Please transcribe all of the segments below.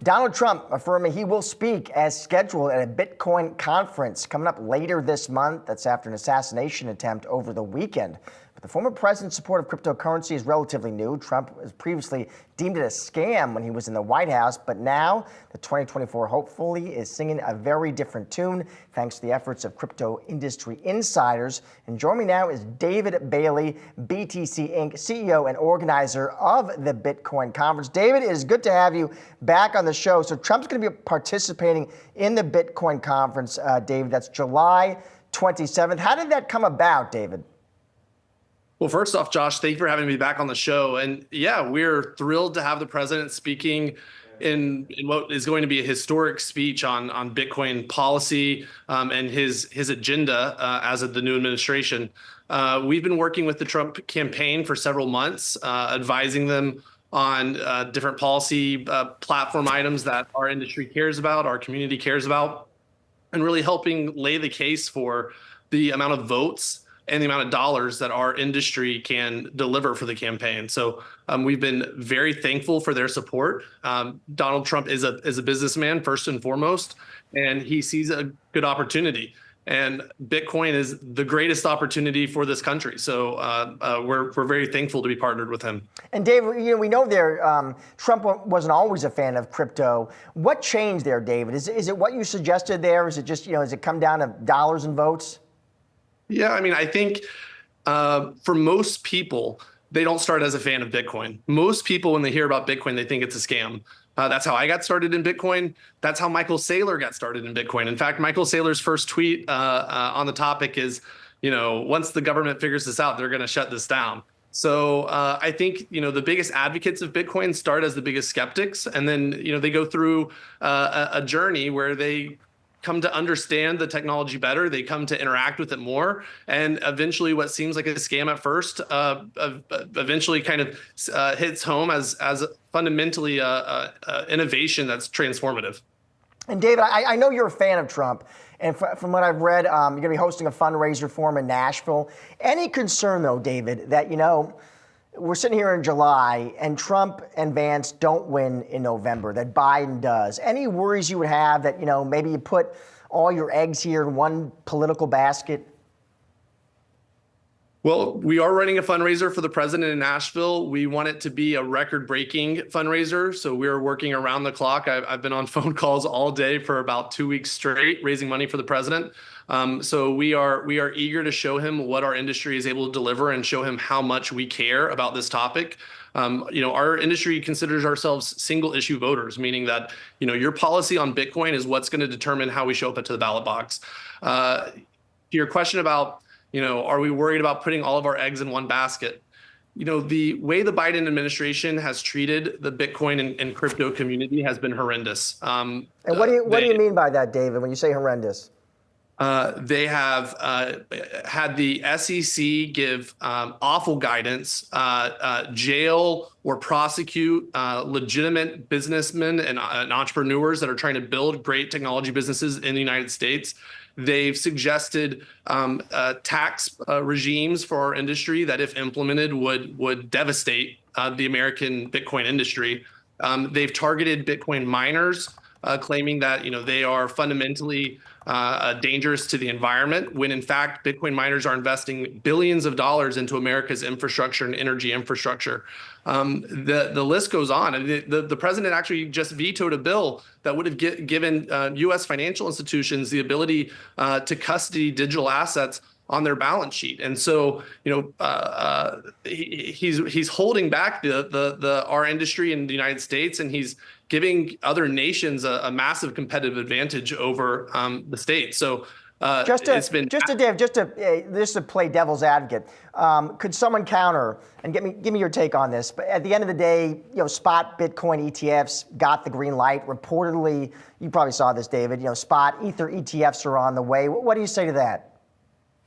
Donald Trump affirming he will speak as scheduled at a Bitcoin conference coming up later this month. That's after an assassination attempt over the weekend. But the former president's support of cryptocurrency is relatively new. Trump has previously deemed it a scam when he was in the White House, but now the 2024 hopefully is singing a very different tune thanks to the efforts of crypto industry insiders. And joining me now is David Bailey, BTC Inc. CEO and organizer of the Bitcoin conference. David, it is good to have you back on the show. So Trump's going to be participating in the Bitcoin conference, David. That's July 27th. How did that come about, David? Well, first off, Josh, thank you for having me back on the show. And yeah, we're thrilled to have the president speaking in what is going to be a historic speech on Bitcoin policy and his agenda as of the new administration. We've been working with the Trump campaign for several months, advising them on different policy platform items that our industry cares about, our community cares about, and really helping lay the case for the amount of votes and the amount of dollars that our industry can deliver for the campaign. So we've been very thankful for their support. Donald Trump is a businessman first and foremost, and he sees a good opportunity. And Bitcoin is the greatest opportunity for this country. So we're very thankful to be partnered with him. And David, we know Trump wasn't always a fan of crypto. What changed there, David? Is it what you suggested there? Is it just, does it come down to dollars and votes? Yeah, I mean, I think for most people, they don't start as a fan of Bitcoin. Most people, when they hear about Bitcoin, they think it's a scam. That's how I got started in Bitcoin. That's how Michael Saylor got started in Bitcoin. In fact, Michael Saylor's first tweet on the topic is, once the government figures this out, they're going to shut this down. So I think, the biggest advocates of Bitcoin start as the biggest skeptics. And then, they go through a journey where they come to understand the technology better. They come to interact with it more. And eventually what seems like a scam at first eventually kind of hits home as fundamentally innovation that's transformative. And David, I know you're a fan of Trump. And from what I've read, you're going to be hosting a fundraiser for him in Nashville. Any concern, though, David, that, we're sitting here in July and Trump and Vance don't win in November, that Biden does? Any worries you would have that, maybe you put all your eggs here in one political basket? Well, we are running a fundraiser for the president in Nashville. We want it to be a record-breaking fundraiser, so we're working around the clock. I've been on phone calls all day for about 2 weeks straight, raising money for the president. So we are eager to show him what our industry is able to deliver and show him how much we care about this topic. Our industry considers ourselves single-issue voters, meaning that your policy on Bitcoin is what's going to determine how we show up to the ballot box. To your question about are we worried about putting all of our eggs in one basket? The way the Biden administration has treated the Bitcoin and crypto community has been horrendous. And what do you mean by that, David, when you say horrendous? They have had the SEC give awful guidance, jail or prosecute legitimate businessmen and entrepreneurs that are trying to build great technology businesses in the United States. They've suggested tax regimes for our industry that, if implemented, would devastate the American Bitcoin industry. They've targeted Bitcoin miners, claiming that they are fundamentally dangerous to the environment, when in fact Bitcoin miners are investing billions of dollars into America's infrastructure and energy infrastructure. The list goes on. And the president actually just vetoed a bill that would have given U.S. financial institutions the ability to custody digital assets on their balance sheet. And so, he's holding back our industry in the United States, and he's giving other nations a massive competitive advantage over the states. So just to play devil's advocate, could someone counter and give me your take on this? But at the end of the day, spot Bitcoin ETFs got the green light. Reportedly, you probably saw this, David. Spot Ether ETFs are on the way. What do you say to that?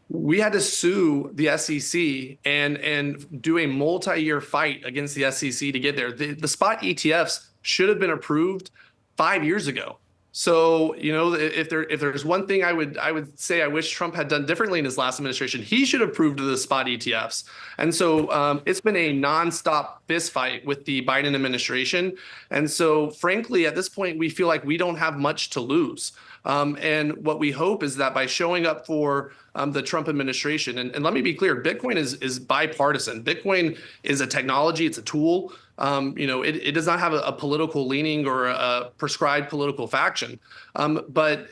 We had to sue the SEC and do a multi-year fight against the SEC to get there. The spot ETFs should have been approved 5 years ago. So, if there's one thing I would say I wish Trump had done differently in his last administration, he should have approved the spot ETFs. And so it's been a nonstop fist fight with the Biden administration. And so, frankly, at this point, we feel like we don't have much to lose. And what we hope is that by showing up for the Trump administration, and let me be clear, Bitcoin is bipartisan. Bitcoin is a technology, it's a tool. It does not have a political leaning or a prescribed political faction. But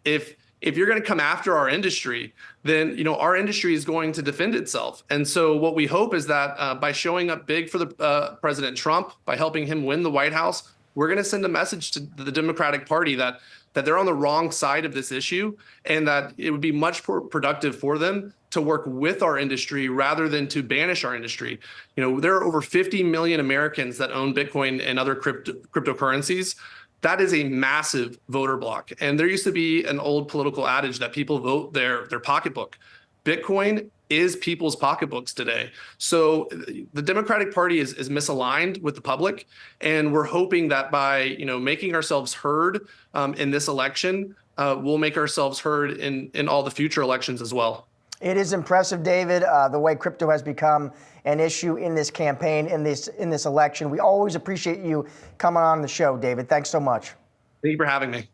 if you're going to come after our industry, then our industry is going to defend itself. And so what we hope is that by showing up big for the President Trump, by helping him win the White House, we're going to send a message to the Democratic Party that they're on the wrong side of this issue, and that it would be much more productive for them to work with our industry rather than to banish our industry. There are over 50 million Americans that own Bitcoin and other cryptocurrencies. That is a massive voter block. And there used to be an old political adage that people vote their pocketbook. Bitcoin is people's pocketbooks today. So the Democratic Party is misaligned with the public, and we're hoping that by making ourselves heard in this election, we'll make ourselves heard in all the future elections as well. It is impressive, David, the way crypto has become an issue in this campaign, in this election. We always appreciate you coming on the show, David. Thanks so much. Thank you for having me.